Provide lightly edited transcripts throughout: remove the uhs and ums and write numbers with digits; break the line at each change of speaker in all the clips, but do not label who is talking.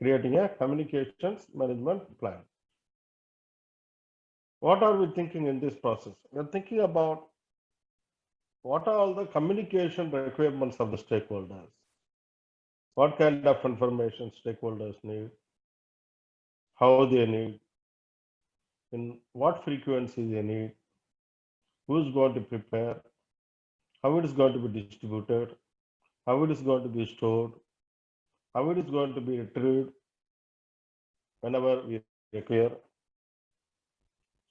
creating a communications management plan. What are we thinking in this process? We are thinking about what are all the communication requirements of the stakeholders? What kind of information stakeholders need? How they need? In what frequency they need? Who's going to prepare? How it is going to be distributed? How it is going to be stored? How it is going to be retrieved whenever we require?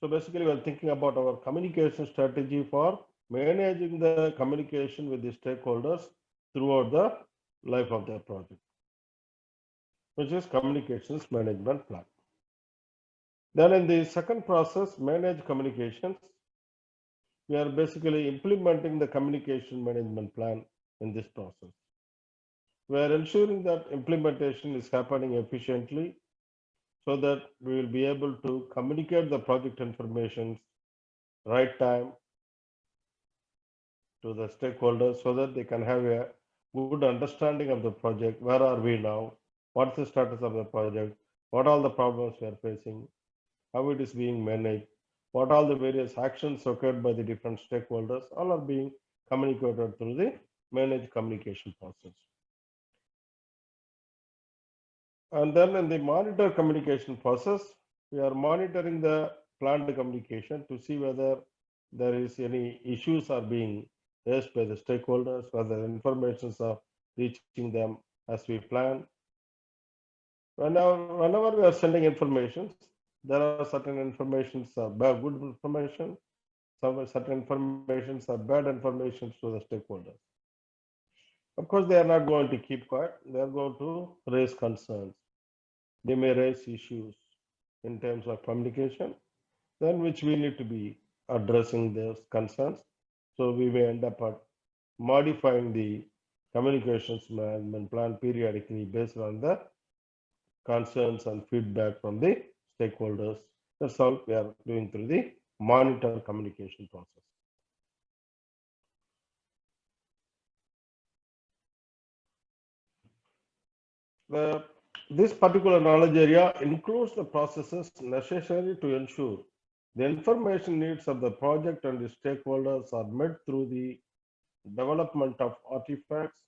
So basically, we are thinking about our communication strategy for managing the communication with the stakeholders throughout the life of the project, which is communications management plan. Then in the second process, manage communications, we are basically implementing the communication management plan in this process. We are ensuring that implementation is happening efficiently so that we will be able to communicate the project information right time to the stakeholders so that they can have a good understanding of the project. Where are we now? What's the status of the project? What are the problems we are facing? How it is being managed? What are the various actions occurred by the different stakeholders? All are being communicated through the managed communication process. And then in the monitor communication process, we are monitoring the planned communication to see whether there is any issues are being raised by the stakeholders, whether informations are reaching them as we plan. Whenever we are sending information, there are certain informations are bad, good information, some certain informations are bad information to the stakeholders. Of course, they are not going to keep quiet. They are going to raise concerns. They may raise issues in terms of communication, then which we need to be addressing those concerns. So we may end up modifying the communications management plan periodically based on the concerns and feedback from the stakeholders. That's all we are doing through the monitor communication process. This particular knowledge area includes the processes necessary to ensure the information needs of the project and the stakeholders are met through the development of artifacts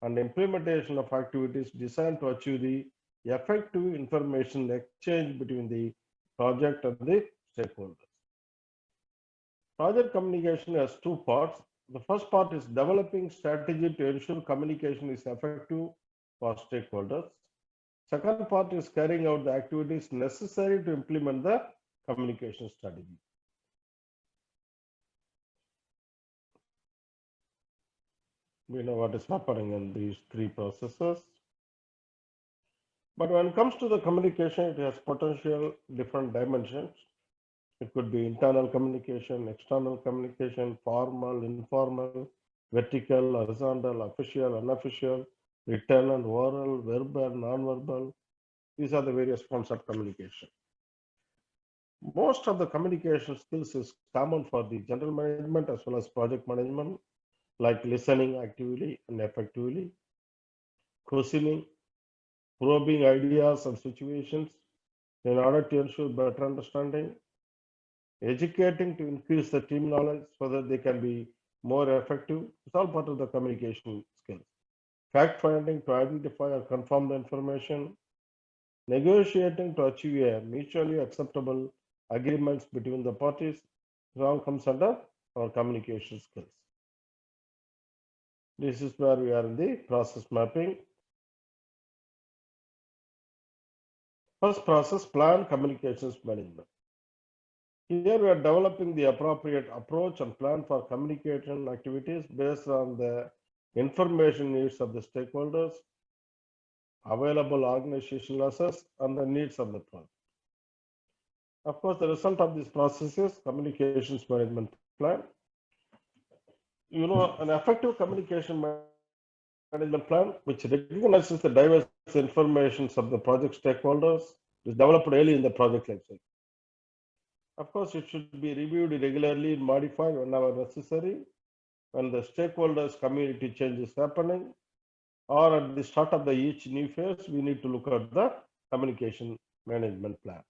and implementation of activities designed to achieve the effective information exchange between the project and the stakeholders. Project communication has two parts. The first part is developing strategy to ensure communication is effective for stakeholders. Second part is carrying out the activities necessary to implement the communication strategy. We know what is happening in these three processes. But when it comes to the communication, it has potential different dimensions. It could be internal communication, external communication, formal, informal, vertical, horizontal, official, unofficial, written and oral, verbal, non-verbal. These are the various forms of communication. Most of the communication skills is common for the general management as well as project management, like listening actively and effectively, questioning, probing ideas and situations in order to ensure better understanding, educating to increase the team knowledge so that they can be more effective. It's all part of the communication skills. Fact finding to identify or confirm the information, negotiating to achieve a mutually acceptable agreements between the parties. It all comes under our communication skills. This is where we are in the process mapping. First process, plan communications management. Here we are developing the appropriate approach and plan for communication activities based on the information needs of the stakeholders, available organizational assets, and the needs of the project. Of course, the result of this process is communications management plan. An effective communication management plan, which recognizes the diverse information of the project stakeholders, is developed early in the project lifecycle. Of course, it should be reviewed regularly and modified whenever necessary, when the stakeholders' community change is happening, or at the start of each new phase, we need to look at the communication management plan.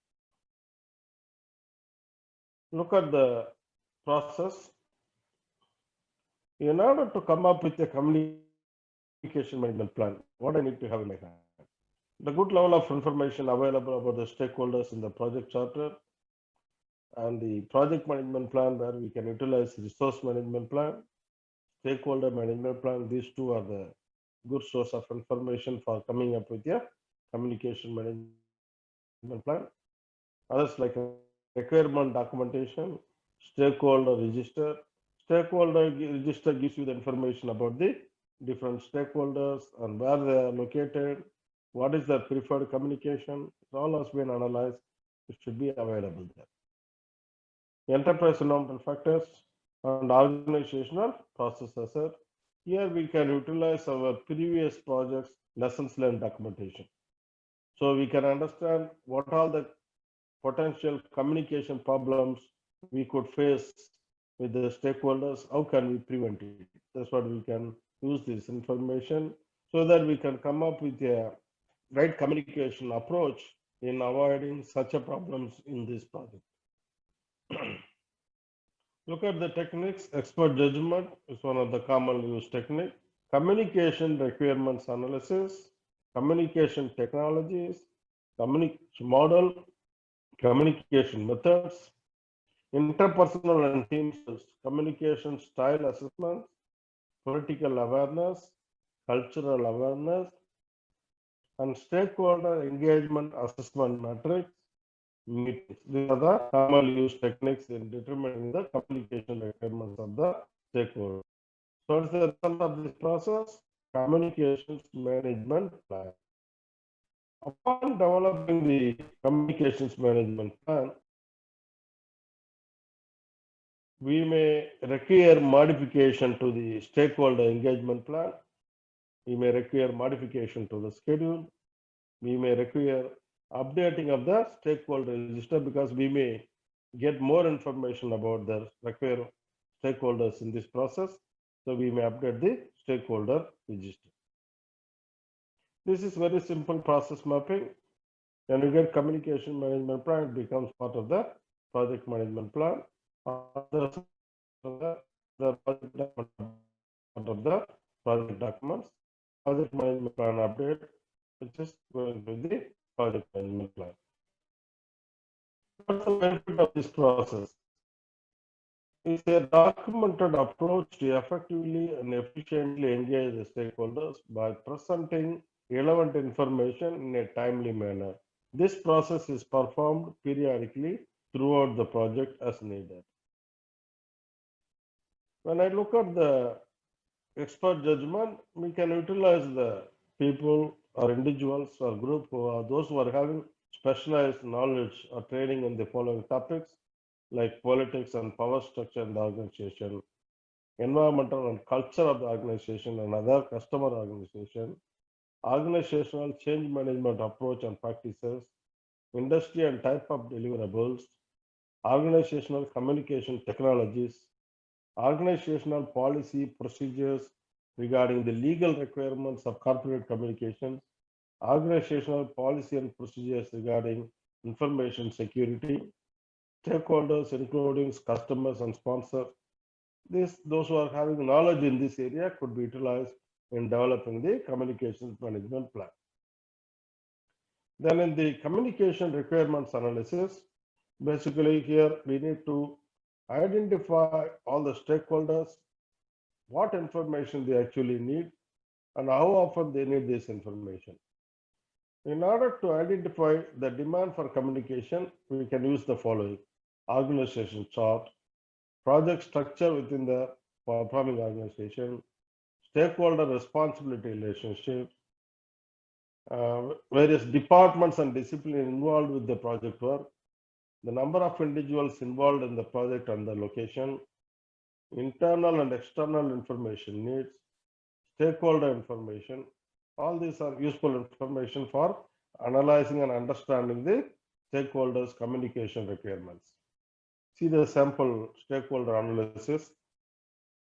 Look at the process. In order to come up with a communication management plan, what I need to have in my hand? The good level of information available about the stakeholders in the project charter and the project management plan, where we can utilize resource management plan, stakeholder management plan. These two are the good source of information for coming up with a communication management plan. Others like requirement documentation, stakeholder register. Stakeholder register gives you the information about the different stakeholders and where they are located, what is their preferred communication. It all has been analyzed. It should be available there. Enterprise environmental factors and organizational process asset. Here we can utilize our previous projects lessons learned documentation. So we can understand what all the potential communication problems we could face with the stakeholders. How can we prevent it? That's what we can use this information so that we can come up with a right communication approach in avoiding such a problems in this project. Look at the techniques. Expert judgment is one of the common used technique. Communication requirements analysis, communication technologies, communication model, communication methods, interpersonal and teams, communication style assessment, political awareness, cultural awareness, and stakeholder engagement assessment metrics meetings. These are the common used techniques in determining the communication requirements of the stakeholder. So it's the result of this process, communications management plan. Upon developing the communications management plan, we may require modification to the stakeholder engagement plan. We may require modification to the schedule. We may require updating of the stakeholder register because we may get more information about the required stakeholders in this process. So we may update the stakeholder register. This is very simple process mapping. When you get communication management plan, it becomes part of the project management plan. Others the project documents, project management plan update, which is going to the project management plan. What's the benefit of this process? It's a documented approach to effectively and efficiently engage the stakeholders by presenting relevant information in a timely manner. This process is performed periodically throughout the project as needed. When I look at the expert judgment, we can utilize the people or individuals or group who are those who are having specialized knowledge or training in the following topics like politics and power structure in the organization, environmental and culture of the organization and other customer organization, organizational change management approach and practices, industry and type of deliverables, organizational communication technologies, organizational policy procedures regarding the legal requirements of corporate communications, organizational policy and procedures regarding information security, stakeholders including customers and sponsors. Those who are having knowledge in this area could be utilized in developing the communications management plan. Then in the communication requirements analysis, basically here we need to identify all the stakeholders, what information they actually need, and how often they need this information. In order to identify the demand for communication, we can use the following: organization chart, project structure within the performing organization, stakeholder responsibility relationships, various departments and disciplines involved with the project work, the number of individuals involved in the project and the location, internal and external information needs, stakeholder information. All these are useful information for analyzing and understanding the stakeholders' communication requirements. See the sample stakeholder analysis.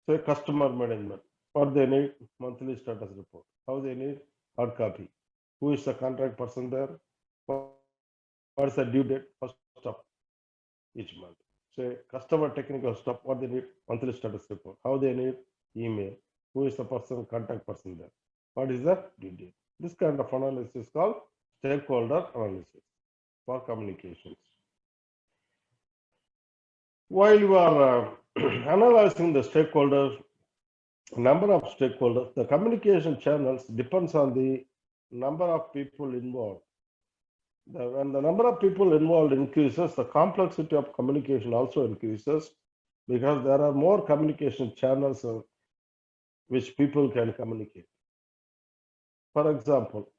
Say customer management, what they need, monthly status report, how they need hard copy, who is the contract person there, What's the due date? First of each month. Say customer technical stuff, what they need, monthly status report. How they need email. Who is the person, contact person there? What is the due date? This kind of analysis is called stakeholder analysis for communications. While you are analyzing the stakeholders, number of stakeholders, the communication channels depends on the number of people involved. When the number of people involved increases, the complexity of communication also increases because there are more communication channels which people can communicate. For example,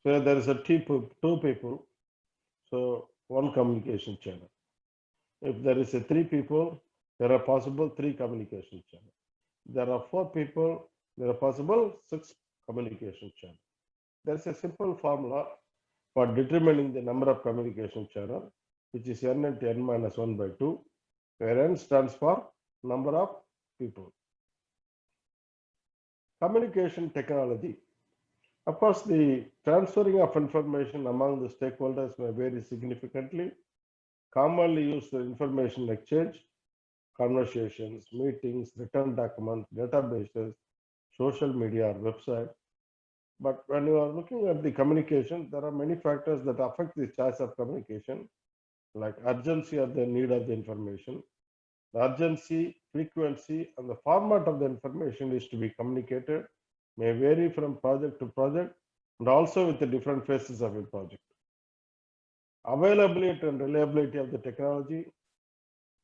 say there is a two people, so one communication channel. If there is a three people, there are possible three communication channels. There are four people, there are possible six communication channels. There is a simple formula for determining the number of communication channel, which is n into n minus 1 by 2, where n stands for number of people. Communication technology. Of course, the transferring of information among the stakeholders may vary significantly. Commonly used information exchange, conversations, meetings, written documents, databases, social media, or website. But when you are looking at the communication, there are many factors that affect the choice of communication, like urgency of the need of the information. The urgency, frequency, and the format of the information is to be communicated may vary from project to project and also with the different phases of a project. Availability and reliability of the technology.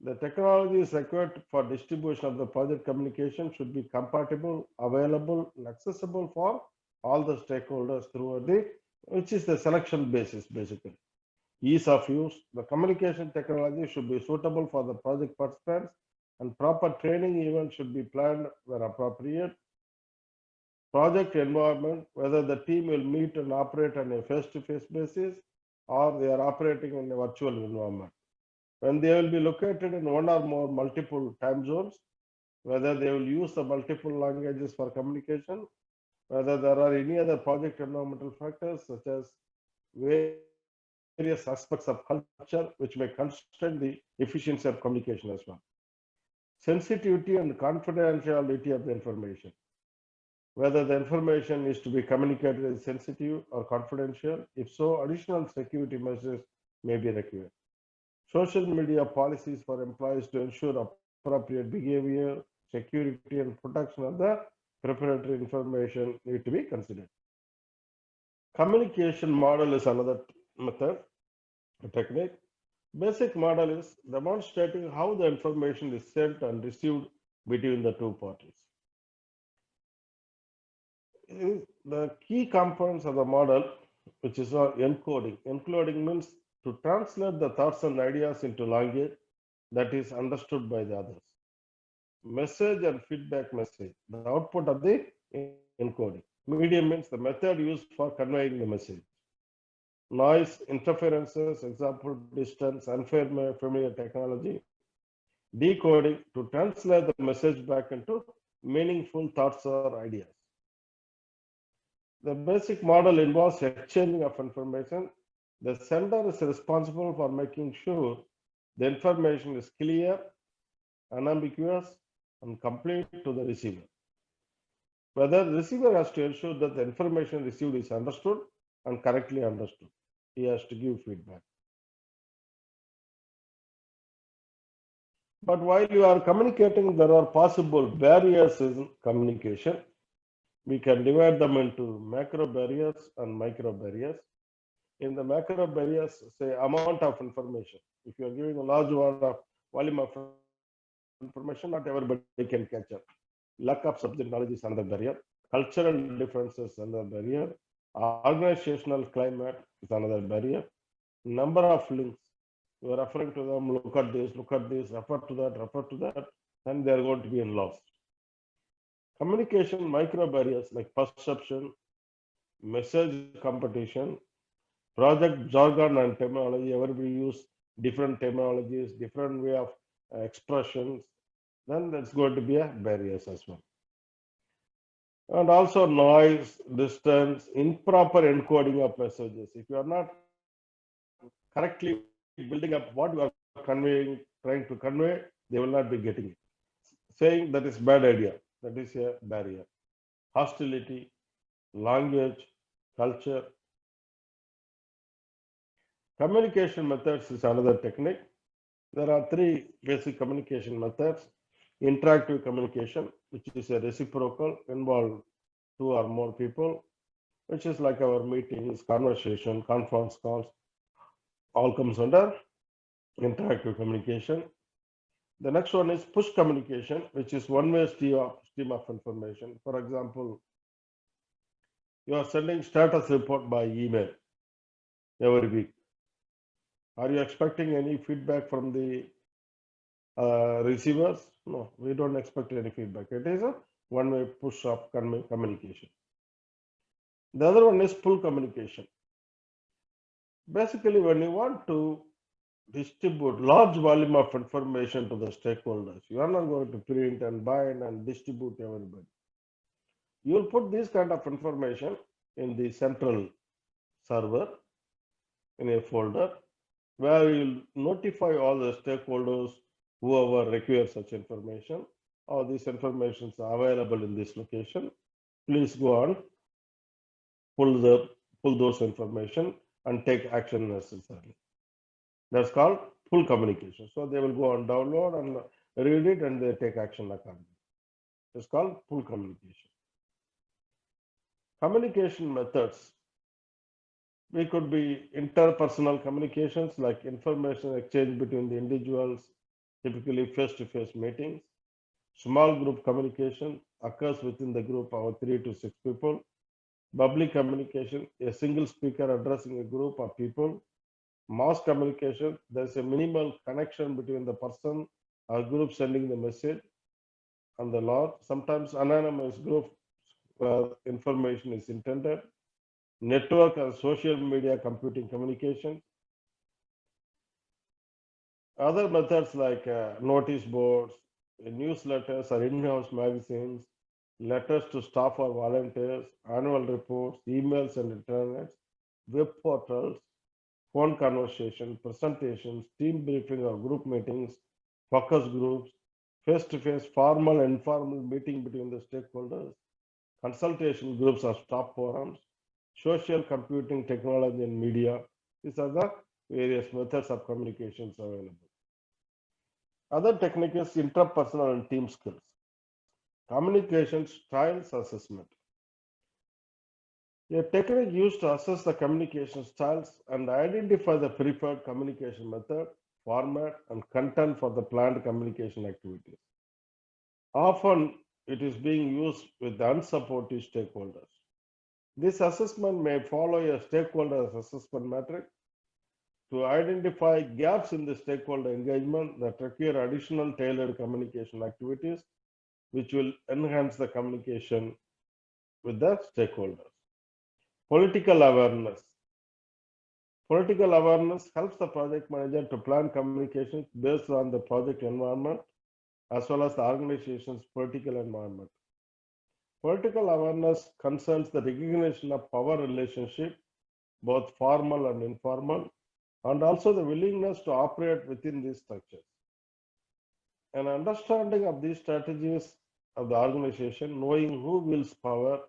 The technology is required for distribution of the project communication should be compatible, available, and accessible for all the stakeholders through which is the selection basis basically. Ease of use. The communication technology should be suitable for the project participants and proper training events should be planned where appropriate. Project environment, whether the team will meet and operate on a face-to-face basis or they are operating in a virtual environment. When they will be located in one or more multiple time zones, whether they will use the multiple languages for communication, whether there are any other project environmental factors such as various aspects of culture which may constrain the efficiency of communication as well. Sensitivity and confidentiality of the information. Whether the information is to be communicated as sensitive or confidential. If so, additional security measures may be required. Social media policies for employees to ensure appropriate behavior, security, and protection of the proprietary information need to be considered. Communication model is another method, a technique. Basic model is demonstrating how the information is sent and received between the two parties. The key components of the model, which is encoding. Encoding means to translate the thoughts and ideas into language that is understood by the others. Message and feedback message, the output of the encoding. Medium means the method used for conveying the message. Noise, interferences, example, distance, unfamiliar technology. Decoding, to translate the message back into meaningful thoughts or ideas. The basic model involves exchanging of information. The sender is responsible for making sure the information is clear, unambiguous, and complete to the receiver. Whether the receiver has to ensure that the information received is understood and correctly understood. He has to give feedback. But while you are communicating, there are possible barriers in communication. We can divide them into macro barriers and micro barriers. In the macro barriers, say amount of information. If you are giving a large volume of information, not everybody can catch up. Lack of subject knowledge is another barrier. Cultural differences another barrier. Organizational climate is another barrier. Number of links. You are referring to them, look at this, refer to that, and they are going to be in loss. Communication micro barriers like perception, message competition, project jargon and terminology. Everybody use different terminologies, different way of expressions. Then that's going to be a barriers as well. And also noise, distance, improper encoding of messages. If you are not correctly building up what you are conveying, trying to convey, they will not be getting it. Saying that is bad idea, that is a barrier. Hostility, language, culture. Communication methods is another technique. There are three basic communication methods. Interactive communication, which is a reciprocal, involve two or more people, which is like our meetings, conversation, conference calls, all comes under interactive communication. The next one is push communication, which is one-way stream of information. For example, you are sending status report by email every week. Are you expecting any feedback from the receivers? No, we don't expect any feedback. It is a one-way push of communication. The other one is pull communication. Basically, when you want to distribute large volume of information to the stakeholders, you are not going to print and bind and distribute everybody. You will put this kind of information in the central server in a folder where you will notify all the stakeholders whoever requires such information. All these informations are available in this location. Please go on, pull those information and take action necessarily. That's called pull communication. So they will go and download and read it and they take action accordingly. It's called pull communication. Communication methods. We could be interpersonal communications like information exchange between the individuals, typically face-to-face meetings. Small group communication occurs within the group of 3 to 6 people. Public communication, a single speaker addressing a group of people. Mass communication, there's a minimal connection between the person or group sending the message and the lot. Sometimes anonymous group where information is intended. Network and social media computing communication. Other methods like notice boards, newsletters or in-house magazines, letters to staff or volunteers, annual reports, emails and internets, web portals, phone conversation, presentations, team briefing or group meetings, focus groups, face-to-face formal and informal meeting between the stakeholders, consultation groups or staff forums, social computing technology and media. These are the various methods of communications available. Other technique is interpersonal and team skills. Communication styles assessment. A technique used to assess the communication styles and identify the preferred communication method, format, and content for the planned communication activities. Often, it is being used with unsupportive stakeholders. This assessment may follow a stakeholder assessment matrix to identify gaps in the stakeholder engagement that require additional tailored communication activities, which will enhance the communication with the stakeholders. Political awareness. Political awareness helps the project manager to plan communications based on the project environment as well as the organization's political environment. Political awareness concerns the recognition of power relationship, both formal and informal, and also the willingness to operate within these structures. An understanding of these strategies of the organization, knowing who wields power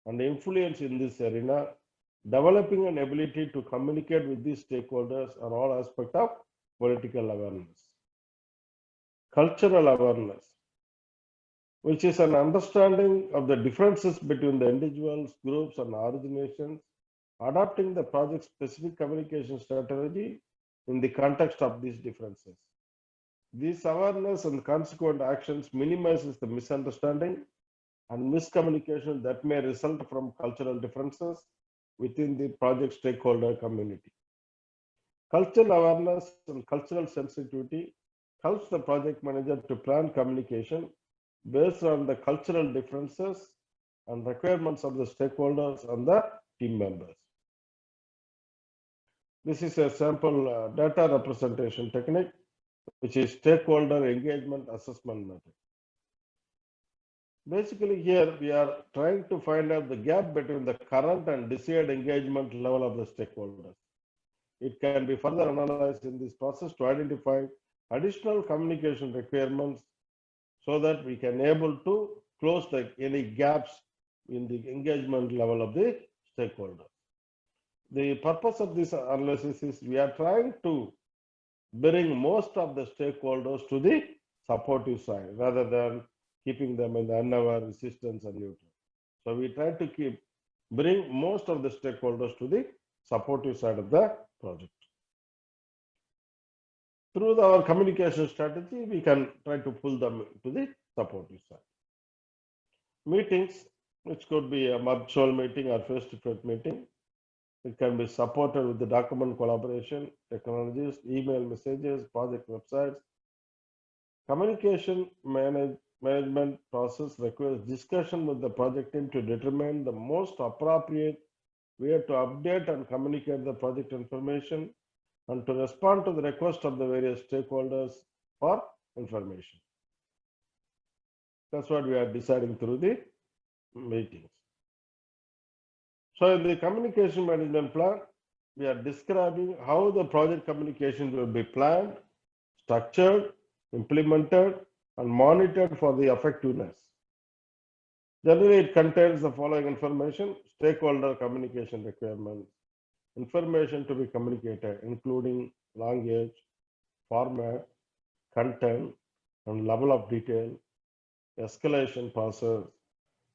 and influence in this arena, developing an ability to communicate with these stakeholders are all aspects of political awareness. Cultural awareness, which is an understanding of the differences between the individuals, groups, and organizations, adopting the project-specific communication strategy in the context of these differences. This awareness and consequent actions minimizes the misunderstanding and miscommunication that may result from cultural differences within the project stakeholder community. Cultural awareness and cultural sensitivity helps the project manager to plan communication based on the cultural differences and requirements of the stakeholders and the team members. This is a sample data representation technique, which is stakeholder engagement assessment method. Basically, here we are trying to find out the gap between the current and desired engagement level of the stakeholders. It can be further analyzed in this process to identify additional communication requirements so that we can able to close any gaps in the engagement level of the stakeholder. The purpose of this analysis is we are trying to bring most of the stakeholders to the supportive side rather than keeping them in the unaware, resistance, and neutral. So we try to bring most of the stakeholders to the supportive side of the project. Through our communication strategy, we can try to pull them to the supportive side. Meetings, which could be a virtual meeting or face-to-face meeting. It can be supported with the document collaboration technologies, email messages, project websites. Communication management process requires discussion with the project team to determine the most appropriate way to update and communicate the project information and to respond to the request of the various stakeholders for information. That's what we are deciding through the meetings. So in the communication management plan, we are describing how the project communication will be planned, structured, implemented, and monitored for the effectiveness. Generally, it contains the following information: stakeholder communication requirements, information to be communicated, including language, format, content, and level of detail, escalation process,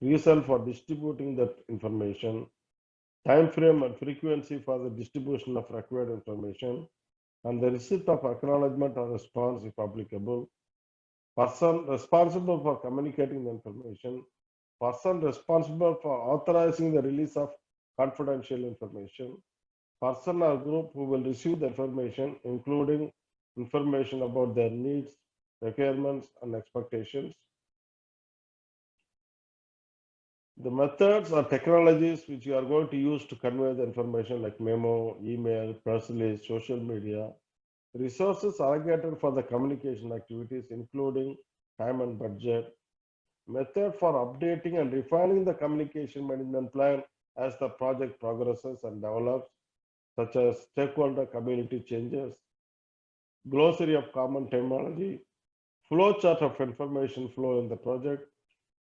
reason for distributing that information, time frame and frequency for the distribution of required information, and the receipt of acknowledgement or response if applicable, person responsible for communicating the information, person responsible for authorizing the release of confidential information, person or group who will receive the information, including information about their needs, requirements, and expectations. The methods or technologies which you are going to use to convey the information like memo, email, press release, social media, resources allocated for the communication activities, including time and budget, method for updating and refining the communication management plan as the project progresses and develops, such as stakeholder community changes, glossary of common terminology, flow chart of information flow in the project,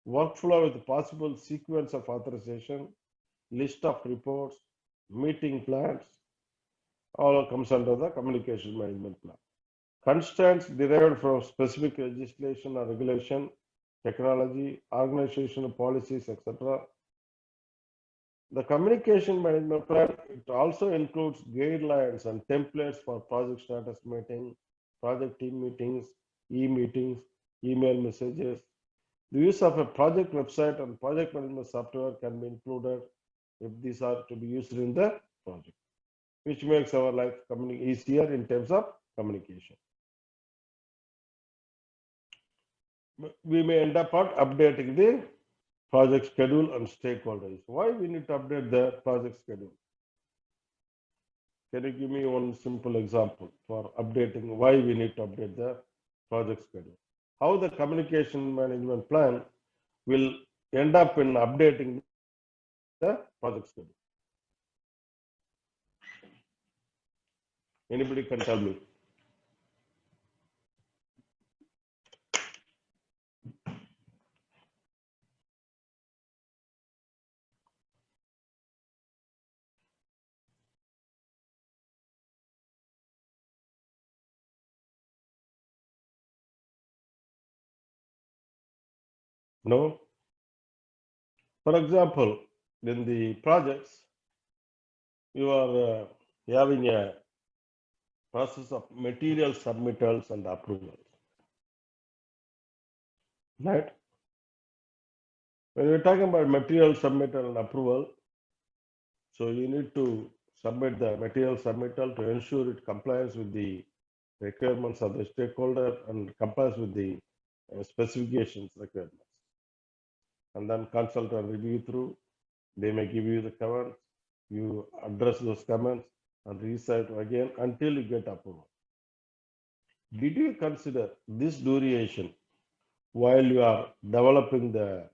workflow with possible sequence of authorization, list of reports, meeting plans, all comes under the communication management plan. Constraints derived from specific legislation or regulation, technology, organizational policies, etc. The communication management plan, it also includes guidelines and templates for project status meeting, project team meetings, e-meetings, email messages. The use of a project website and project management software can be included if these are to be used in the project, which makes our life easier in terms of communication. We may end up updating the project schedule and stakeholders. Why we need to update the project schedule? Can you give me one simple example for updating why we need to update the project schedule? How the communication management plan will end up in updating the project schedule? Anybody can tell me? No? For example, in the projects, you are having a process of material submittals and approvals. Right? When we're talking about material submittal and approval, so you need to submit the material submittal to ensure it complies with the requirements of the stakeholder and complies with the specifications requirements. And then consult and review through. They may give you the comments. You address those comments and recite again until you get approval. Did you consider this duration while you are developing the